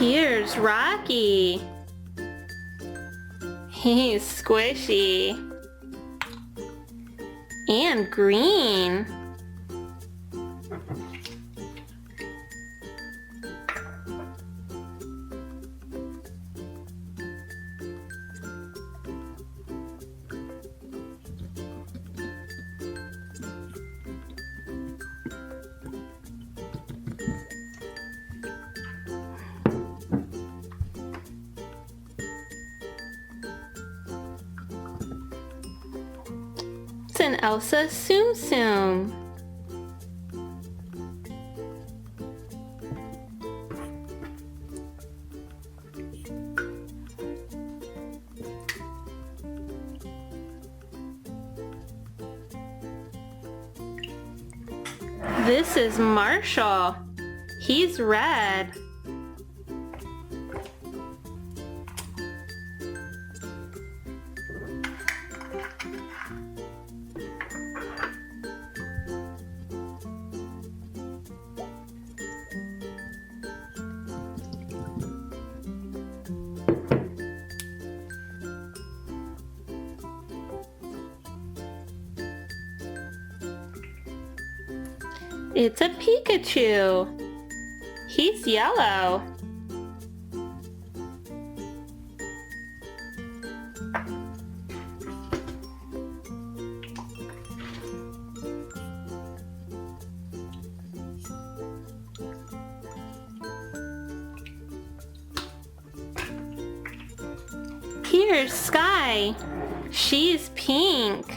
Here's Rocky. He's squishy. And green. It's an Elsa Tsum Tsum. This is Marshall. He's red. It's a Pikachu. He's yellow. Here's Sky. She's pink.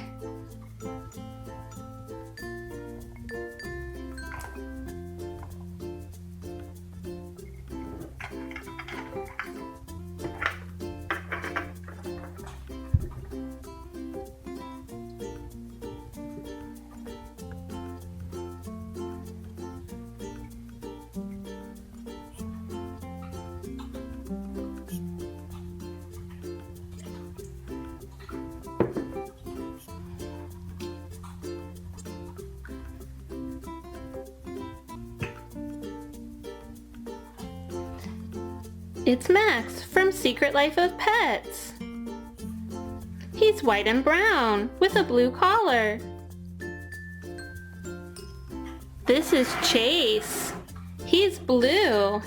It's Max from Secret Life of Pets. He's white and brown with a blue collar. This is Chase. He's blue.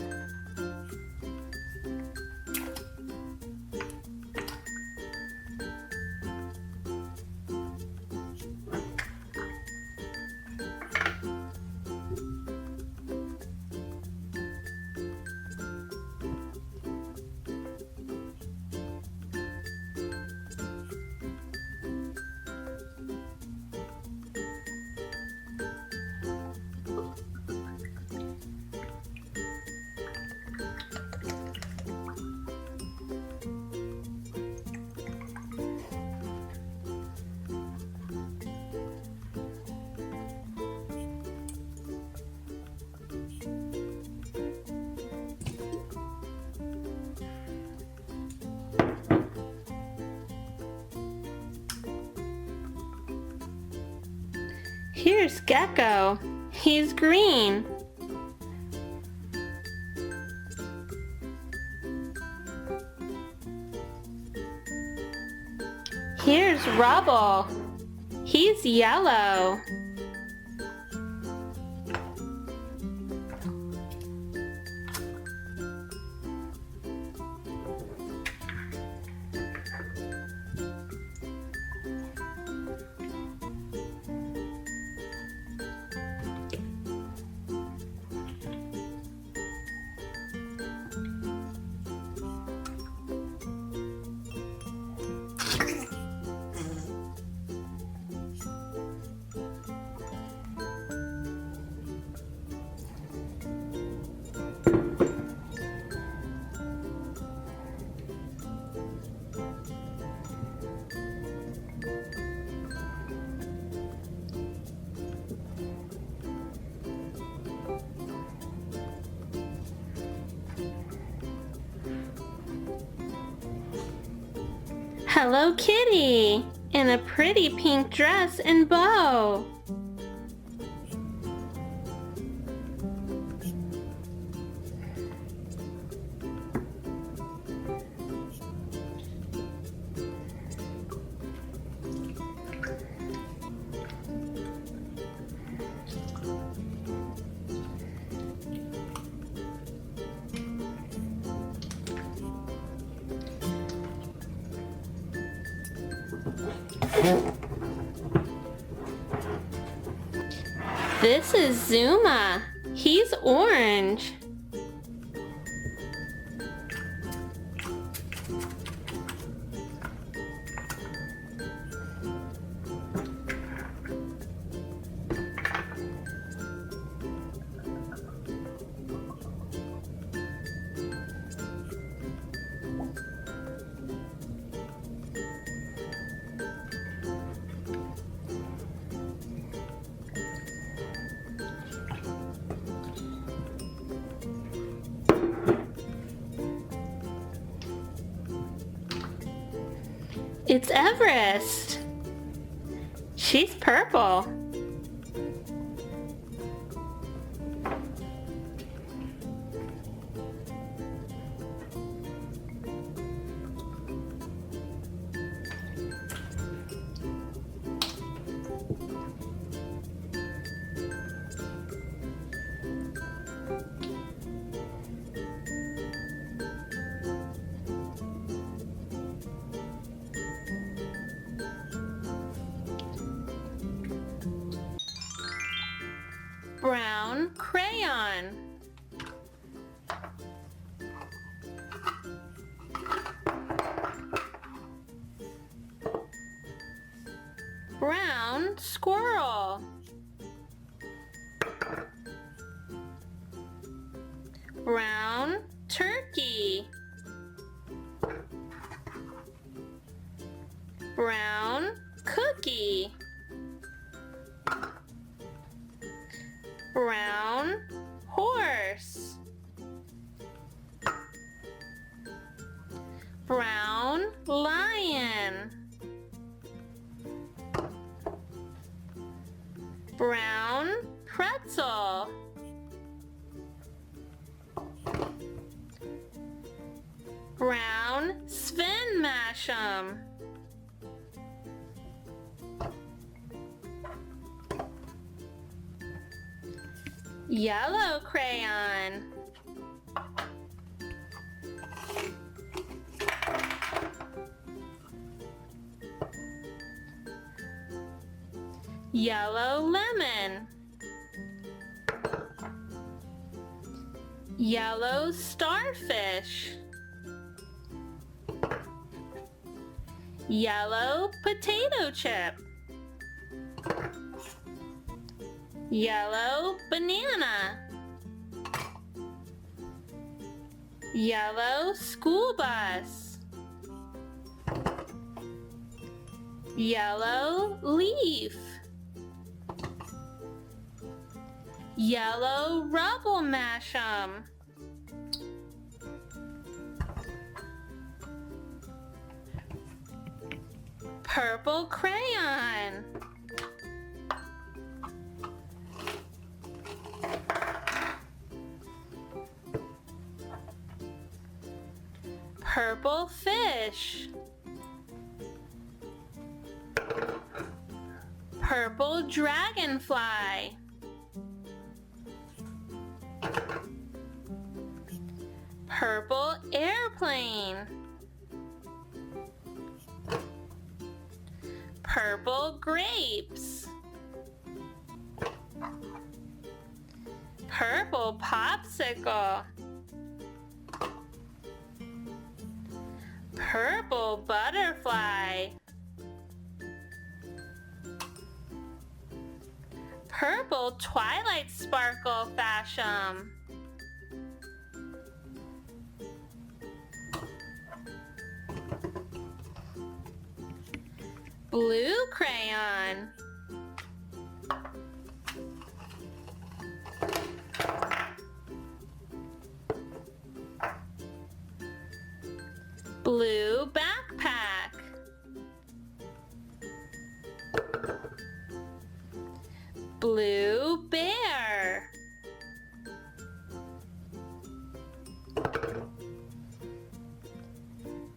Here's Gecko. He's green. Here's Rubble. He's yellow. Hello Kitty in a pretty pink dress and bow. This is Zuma. He's orange. It's Everest. She's purple. Brown crayon. Brown squirrel. Brown turkey. Brown cookie. Brown horse. Brown lion. Brown pretzel. Brown Sven Mash'em. Yellow crayon. Yellow lemon. Yellow starfish. Yellow potato chip. Yellow banana. Yellow school bus. Yellow leaf. Yellow rubble mash'em. Purple crayon. Purple fish. Purple dragonfly. Purple airplane. Purple grapes. Purple popsicle. Purple butterfly. Purple twilight sparkle fashion. Blue crayon. Blue backpack. Blue bear.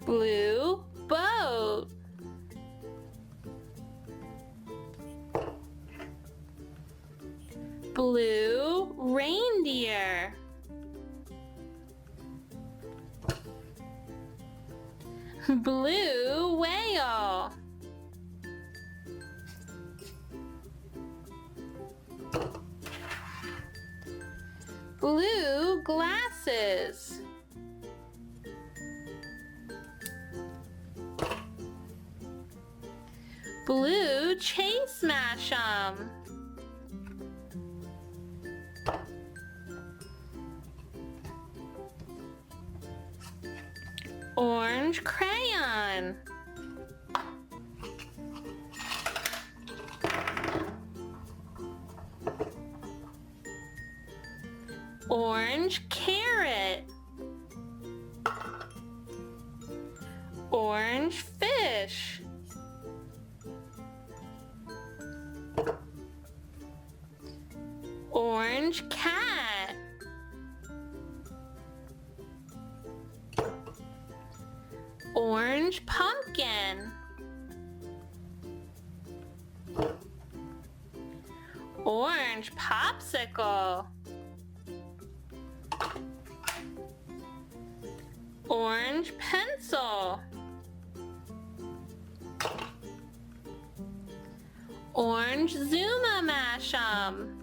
Blue boat. Blue reindeer. Blue whale. Blue glasses. Blue chase mash'em. Orange crayon. Orange carrot. Orange fish. Orange cat. Orange pumpkin. Orange popsicle. Orange pencil. Orange Zuma mash'em.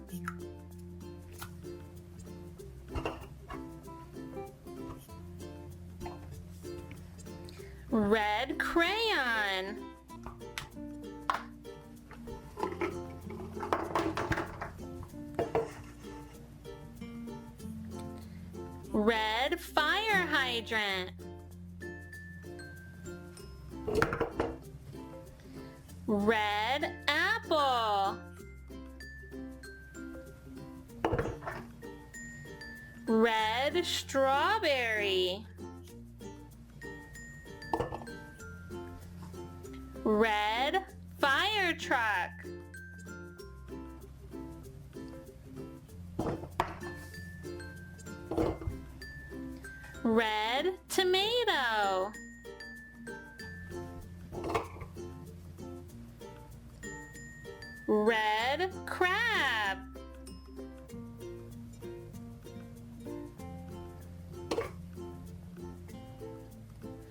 Red crayon. Red fire hydrant. Red apple. Red strawberry. Red fire truck. Red tomato. Red crab.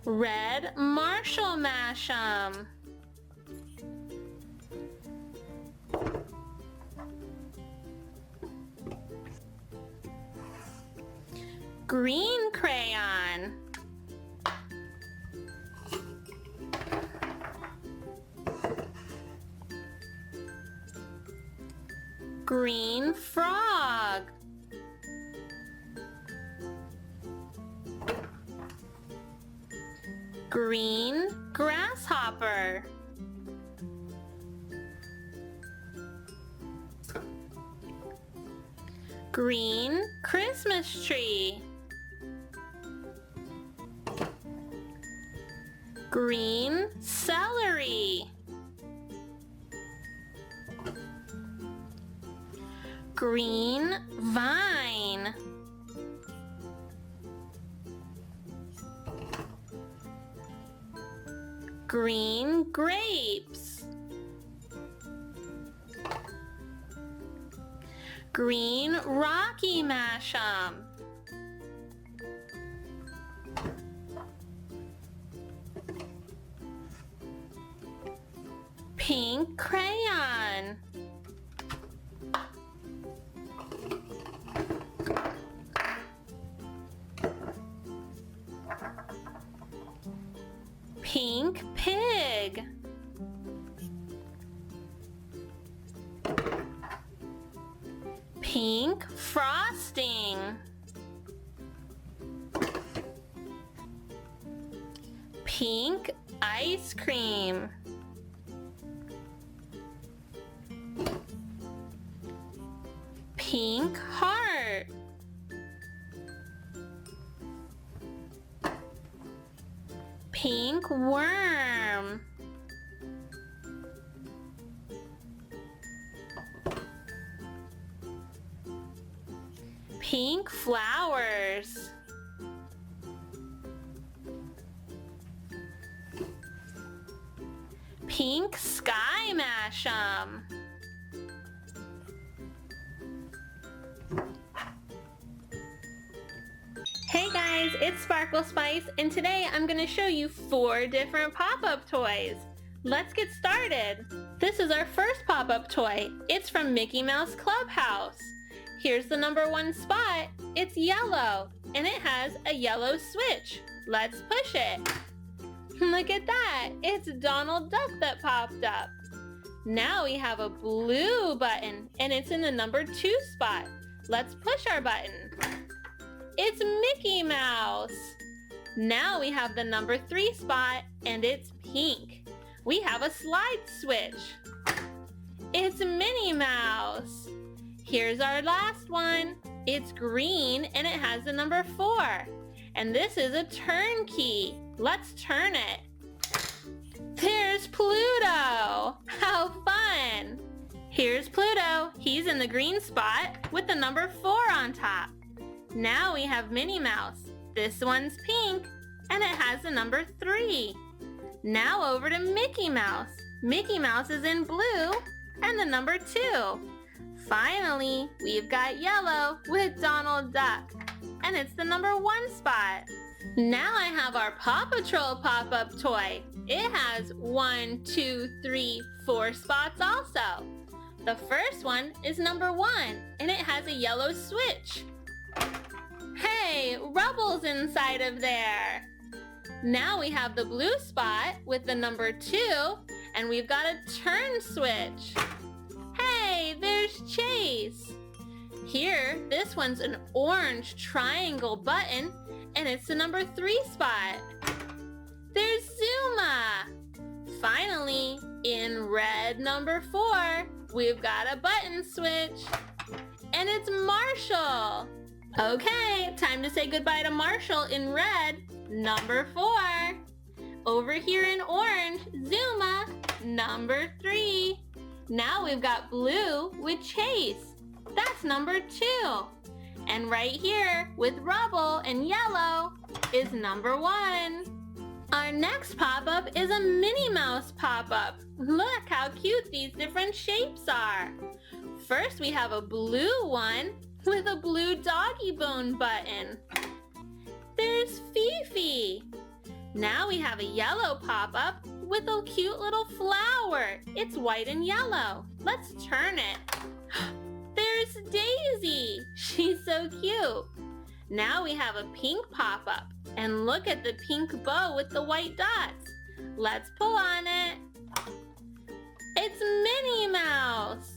Red Marshall mash'em. Green crayon. Green frog. Green grasshopper. Green Christmas tree. Green celery. Green vine. Green grapes. Green Rocky mash'em. Pink crayon. Pink pig. Pink frosting. Pink ice cream. Pink heart. Pink worm. Pink flowers. Pink sky mash'em. Hey guys, it's Sparkle Spice, and today I'm going to show you 4 different pop-up toys. Let's get started. This is our first pop-up toy. It's from Mickey Mouse Clubhouse. Here's the number 1 spot. It's yellow, and it has a yellow switch. Let's push it. Look at that. It's Donald Duck that popped up. Now we have a blue button, and it's in the number 2 spot. Let's push our button. It's Mickey Mouse. Now we have the number 3 spot, and it's pink. We have a slide switch. It's Minnie Mouse. Here's our last one. It's green, and it has the number 4. And this is a turn key. Let's turn it. There's Pluto! How fun! Here's Pluto. He's in the green spot with the number 4 on top. Now we have Minnie Mouse. This one's pink, and it has the number 3. Now over to Mickey Mouse. Mickey Mouse is in blue and the number 2. Finally, we've got yellow with Donald Duck, and it's the number 1 spot. Now I have our Paw Patrol pop-up toy. It has 1, 2, 3, 4 spots also. The first one is number 1, and it has a yellow switch. Hey, Rubble's inside of there. Now we have the blue spot with the number 2, and we've got a turn switch. Hey, there's Chase. Here, this one's an orange triangle button, and it's the number 3 spot. There's Zuma. Finally, in red number 4, we've got a button switch, and it's Marshall. Okay, time to say goodbye to Marshall in red, number 4. Over here in orange, Zuma, number 3. Now we've got blue with Chase. That's number 2. And right here with Rubble and yellow is number 1. Our next pop-up is a Minnie Mouse pop-up. Look how cute these different shapes are. First we have a blue one with a blue doggy bone button. There's Fifi. Now we have a yellow pop-up with a cute little flower. It's white and yellow. Let's turn it. There's Daisy. She's so cute. Now we have a pink pop-up. And look at the pink bow with the white dots. Let's pull on it. It's Minnie Mouse.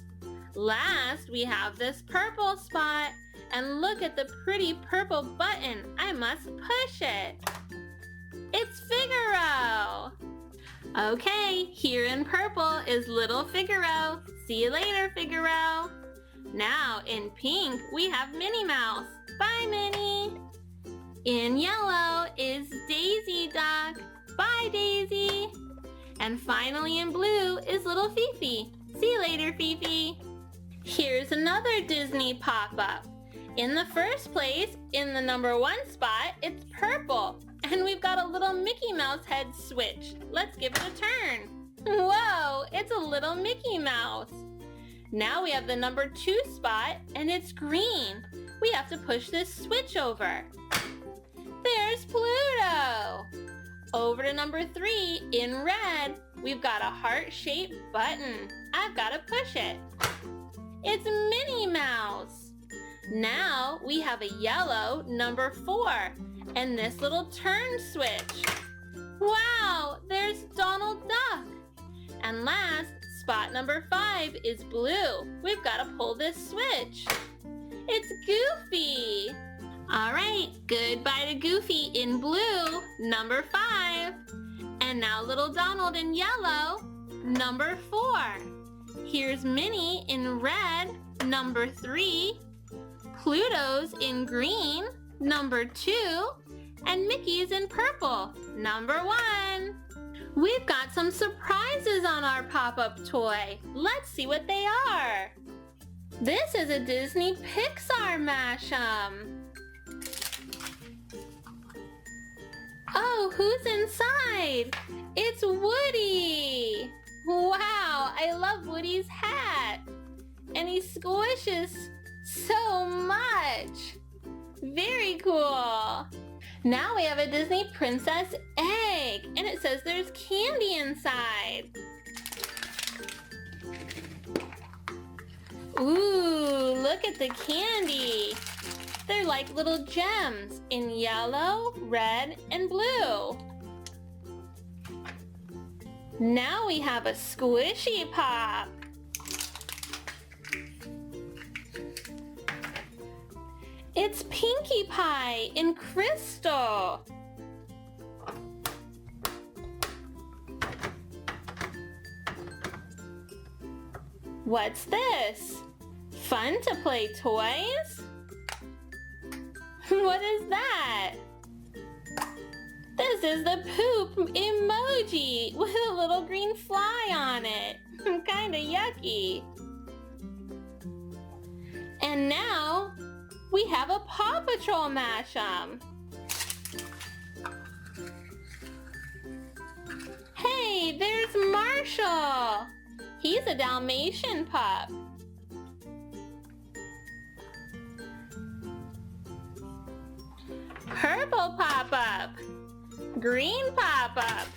Last, we have this purple spot. And look at the pretty purple button. I must push it. It's Figaro. Okay, here in purple is little Figaro. See you later, Figaro. Now, in pink, we have Minnie Mouse. Bye, Minnie. In yellow is Daisy Duck. Bye, Daisy. And finally in blue is little Fifi. See you later, Fifi. Here's another Disney pop-up. In the first place, in the number 1 spot, it's purple. And we've got a little Mickey Mouse head switch. Let's give it a turn. Whoa, it's a little Mickey Mouse. Now we have the number 2 spot, and it's green. We have to push this switch over. There's Pluto. Over to number 3, in red, we've got a heart-shaped button. I've got to push it. It's Minnie Mouse. Now we have a yellow number 4 and this little turn switch. Wow, there's Donald Duck. And last, spot number 5 is blue. We've got to pull this switch. It's Goofy. All right, goodbye to Goofy in blue, number 5. And now little Donald in yellow, number 4. Here's Minnie in red, number 3. Pluto's in green, number 2. And Mickey's in purple, number 1. We've got some surprises on our pop-up toy. Let's see what they are. This is a Disney Pixar mashup. Oh, who's inside? It's Woody. Wow, I love Woody's hat. And he squishes so much. Very cool. Now we have a Disney Princess egg, and it says there's candy inside. Ooh, look at the candy. They're like little gems in yellow, red, and blue. Now we have a squishy pop. It's Pinkie Pie in crystal. What's this? Fun to play toys? What is that? This is the poop emoji with a little green fly on it. Kinda yucky. And now we have a Paw Patrol mashup. Hey, there's Marshall. He's a Dalmatian pup. Purple pop-up. Green pop-up.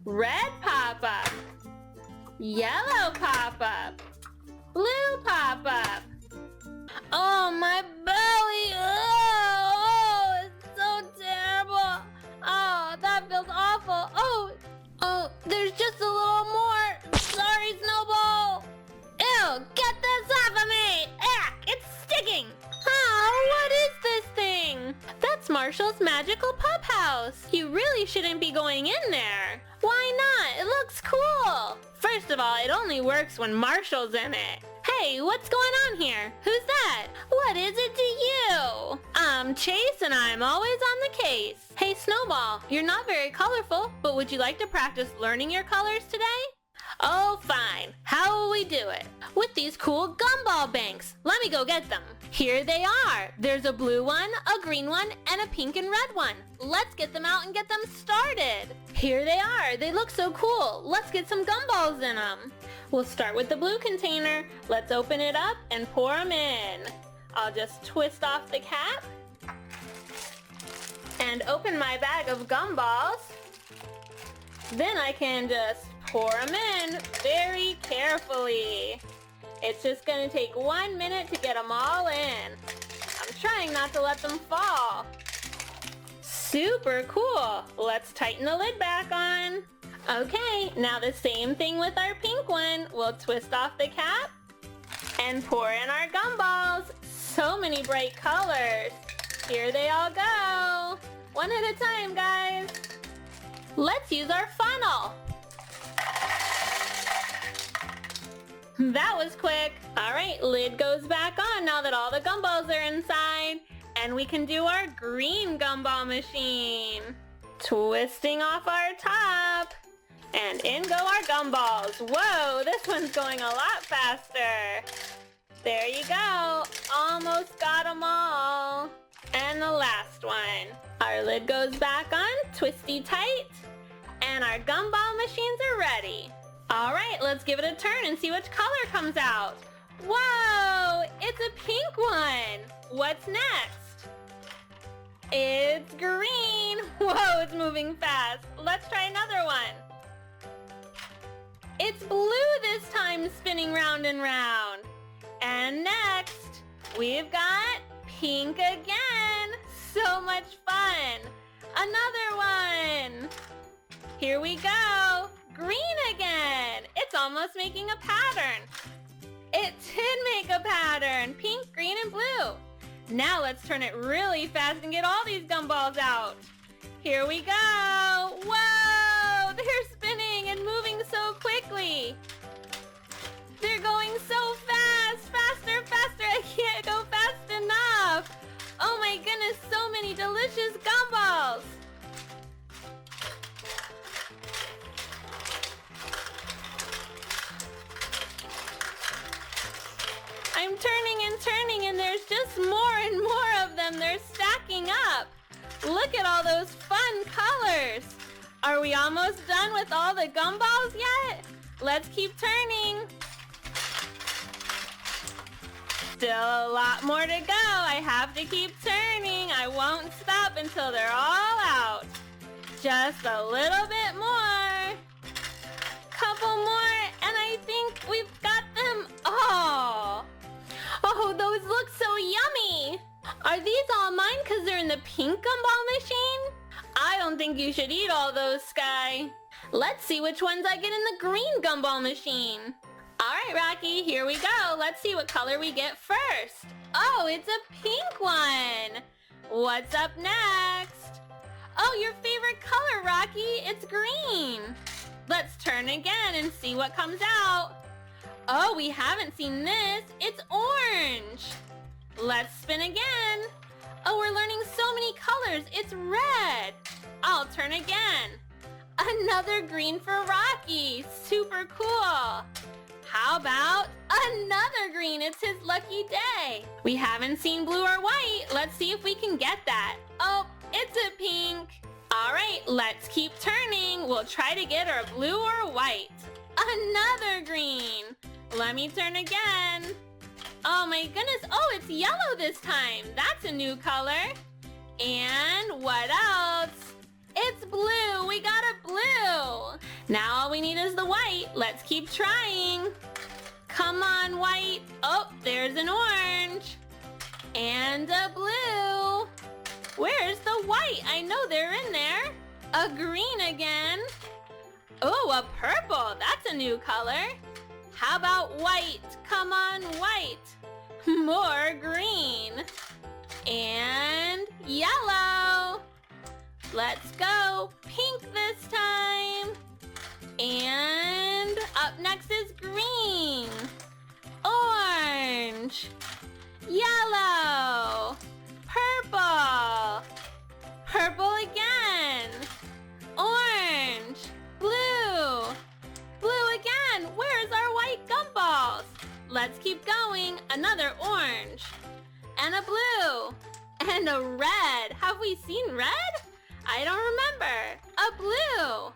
Red pop-up. Yellow pop-up. Blue pop-up. Oh, my belly! Oh, it's so terrible! Oh, that feels awful! Oh, there's just a little more! Sorry, Snowball! Ew, get this off of me! Ah, it's sticking! Oh, what is this thing? That's Marshall's magical pup house! You really shouldn't be going in there! Why not? It looks cool! First of all, it only works when Marshall's in it. Hey, what's going on here? Who's that? What is it to you? I'm Chase and I'm always on the case. Hey Snowball, you're not very colorful, but would you like to practice learning your colors today? Oh, fine. How will we do it? With these cool gumball banks. Let me go get them. Here they are. There's a blue one, a green one, and a pink and red one. Let's get them out and get them started. Here they are. They look so cool. Let's get some gumballs in them. We'll start with the blue container. Let's open it up and pour them in. I'll just twist off the cap and open my bag of gumballs. Then I can just pour them in very carefully. It's just going to take 1 minute to get them all in. I'm trying not to let them fall. Super cool. Let's tighten the lid back on. Okay, now the same thing with our pink one. We'll twist off the cap and pour in our gumballs. So many bright colors. Here they all go. One at a time, guys. Let's use our funnel. That was quick. All right, lid goes back on now that all the gumballs are inside. And we can do our green gumball machine. Twisting off our top. And in go our gumballs. Whoa, this one's going a lot faster. There you go. Almost got them all. And the last one. Our lid goes back on, twisty tight. And our gumball machines are ready. All right, let's give it a turn and see which color comes out. Whoa, it's a pink one. What's next? It's green. Whoa, it's moving fast. Let's try another one. It's blue this time, spinning round and round. And next, we've got pink again. So much fun. Another one. Here we go. Green again. It's almost making a pattern. It did make a pattern. Pink, green, and blue. Now let's turn it really fast and get all these gumballs out. Here we go. Whoa, they're spinning and moving so quickly. They're going so fast. Faster, faster. I can't go fast enough. Oh my goodness, so many delicious gumballs. I'm turning and there's just more and more of them. They're stacking up. Look at all those fun colors. Are we almost done with all the gumballs yet? Let's keep turning. Still a lot more to go. I have to keep turning. I won't stop until they're all out. Just a little bit more. Couple more, and I think we've got them all. Oh, those look so yummy. Are these all mine because they're in the pink gumball machine? I don't think you should eat all those, Sky. Let's see which ones I get in the green gumball machine. All right, Rocky, here we go. Let's see what color we get first. Oh, it's a pink one. What's up next? Oh, your favorite color, Rocky. It's green. Let's turn again and see what comes out. Oh, we haven't seen this. It's orange. Let's spin again. Oh, we're learning so many colors. It's red. I'll turn again. Another green for Rocky. Super cool. How about another green? It's his lucky day. We haven't seen blue or white. Let's see if we can get that. Oh, it's a pink. All right, let's keep turning. We'll try to get our blue or white. Another green. Let me turn again. Oh my goodness. Oh, it's yellow this time. That's a new color. And what else? It's blue. We got a blue. Now all we need is the white. Let's keep trying. Come on, white. Oh, there's an orange. And a blue. Where's the white? I know they're in there. A green again. Oh, a purple. That's a new color. How about white? Come on, white. More green. And yellow. Let's go. Pink this time. And up next is green. Orange. Yellow. Purple. Purple again. Orange. Blue. Blue again. Where's our white gumballs? Let's keep going. Another orange. And a blue. And a red. Have we seen red? I don't remember. A blue.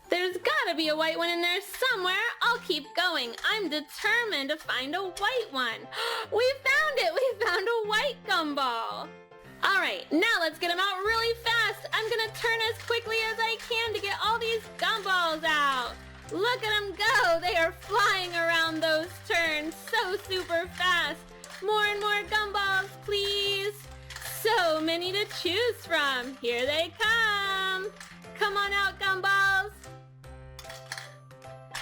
There's gotta be a white one in there somewhere. I'll keep going. I'm determined to find a white one. We found it. We found a white gumball. All right, now let's get them out really fast. I'm gonna turn as quickly as I can to get all these gumballs out. Look at them go. They are flying around those turns so super fast. More and more gumballs, please. So many to choose from. Here they come. Come on out, gumballs.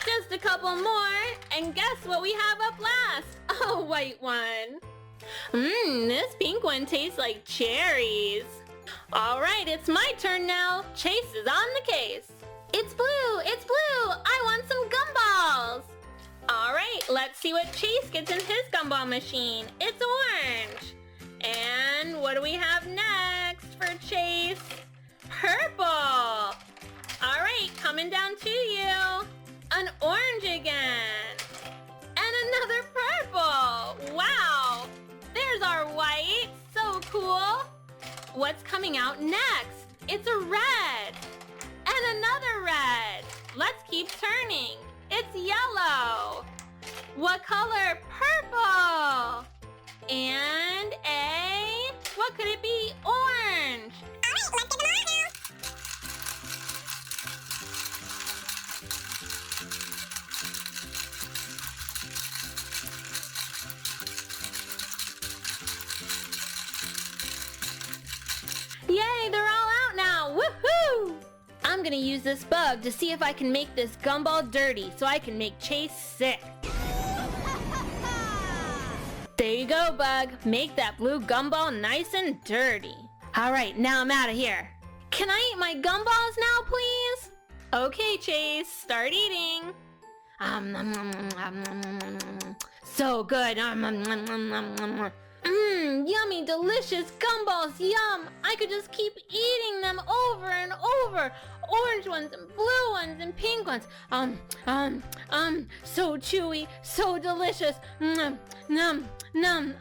Just a couple more, and guess what we have up last? A white one. This pink one tastes like cherries. All right, it's my turn now. Chase is on the case. It's blue, it's blue. I want some gumballs. All right, let's see what Chase gets in his gumball machine. It's orange. And what do we have next for Chase? Purple. All right, coming down to you. An orange again. And another purple. Wow. There's our white. So cool. What's coming out next? It's a red. And another red. Let's keep turning. It's yellow. What color? Purple. And what could it be? Orange. All right, let's get them on now. Yay, they're all out now. Woohoo! I'm gonna use this bug to see if I can make this gumball dirty so I can make Chase sick. There you go, Bug. Make that blue gumball nice and dirty. All right, now I'm out of here. Can I eat my gumballs now, please? Okay, Chase, start eating. So good. Yummy, delicious gumballs, yum. I could just keep eating them over and over. Orange ones and blue ones and pink ones. So chewy, so delicious. Num.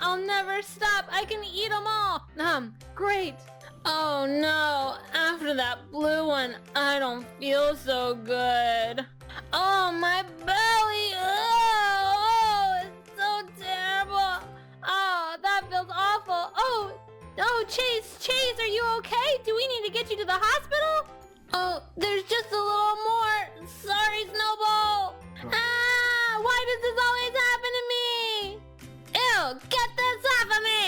I'll never stop. I can eat them all. Great. Oh no, after that blue one, I don't feel so good. Oh, my belly. Oh, it's so terrible. Oh, that feels awful. Oh, Chase, are you okay? Do we need to get you to the hospital? Oh, there's just a little more. Sorry, Snowball. Why does this always happen to me? Ew, get this off of me.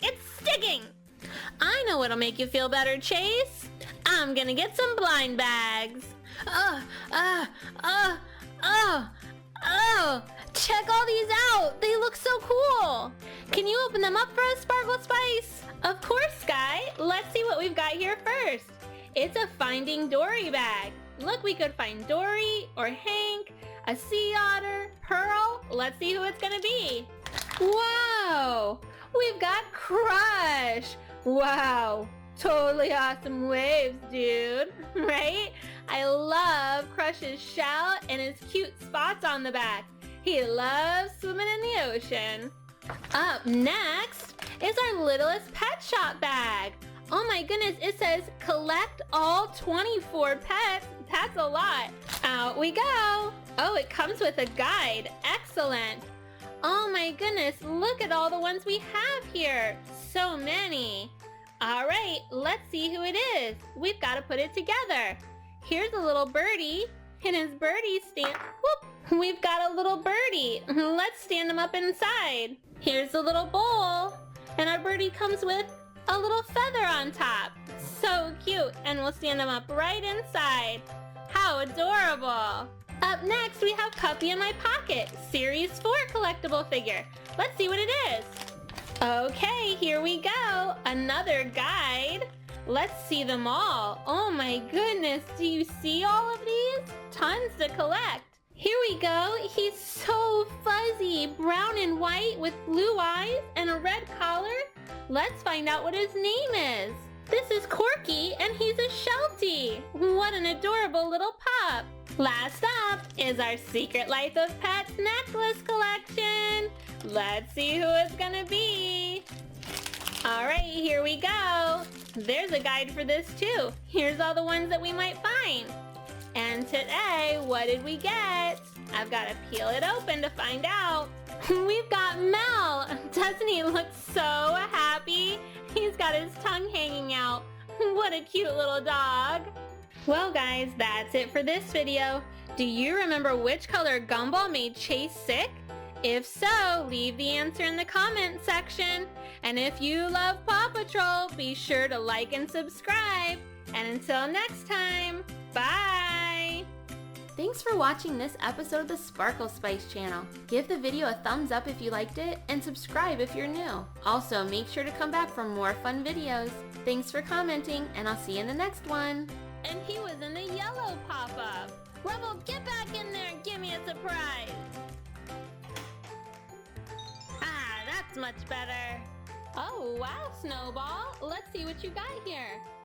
It's sticking. know what'll make you feel better, Chase? I'm gonna get some blind bags. Check all these out. They look so cool. Can you open them up for us, Sparkle Spice? Of course, Sky. Let's see what we've got here first. It's a Finding Dory bag. Look, we could find Dory or Hank, a sea otter, Pearl. Let's see who it's gonna be. Wow, we've got Crush. Wow, totally awesome waves, dude. Right? I love Crush's shout and his cute spots on the back. He loves swimming in the ocean. Up next is our littlest pet shop bag. Oh my goodness, it says collect all 24 pets. That's a lot. Out we go. Oh, it comes with a guide. Excellent. Oh my goodness, look at all the ones we have here. So many. All right, let's see who it is. We've got to put it together. Here's a little birdie, and his birdie stand. Whoop! We've got a little birdie. Let's stand him up inside. Here's a little bowl, and our birdie comes with a little feather on top. So cute, and we'll stand him up right inside. How adorable. Up next, we have Puppy in My Pocket, Series 4 collectible figure. Let's see what it is. Okay, here we go. Another guide. Let's see them all. Oh my goodness, do you see all of these? Tons to collect. Here we go. He's so fuzzy, brown and white with blue eyes and a red collar. Let's find out what his name is. This is Corky, and he's a Sheltie. What an adorable little pup. Last up is our Secret Life of Pets necklace collection. Let's see who it's gonna be. All right, here we go. There's a guide for this too. Here's all the ones that we might find. And today, what did we get? I've got to peel it open to find out. We've got Mel. Doesn't he look so happy? He's got his tongue hanging out. What a cute little dog. Well guys, that's it for this video. Do you remember which color Gumball made Chase sick? If so, leave the answer in the comment section. And if you love Paw Patrol, be sure to like and subscribe. And until next time, bye! Thanks for watching this episode of the Sparkle Spice channel. Give the video a thumbs up if you liked it, and subscribe if you're new. Also, make sure to come back for more fun videos. Thanks for commenting, and I'll see you in the next one. And he was in the yellow pop-up. Rubble, get back in there and give me a surprise. Ah, that's much better. Oh, wow, Snowball. Let's see what you got here.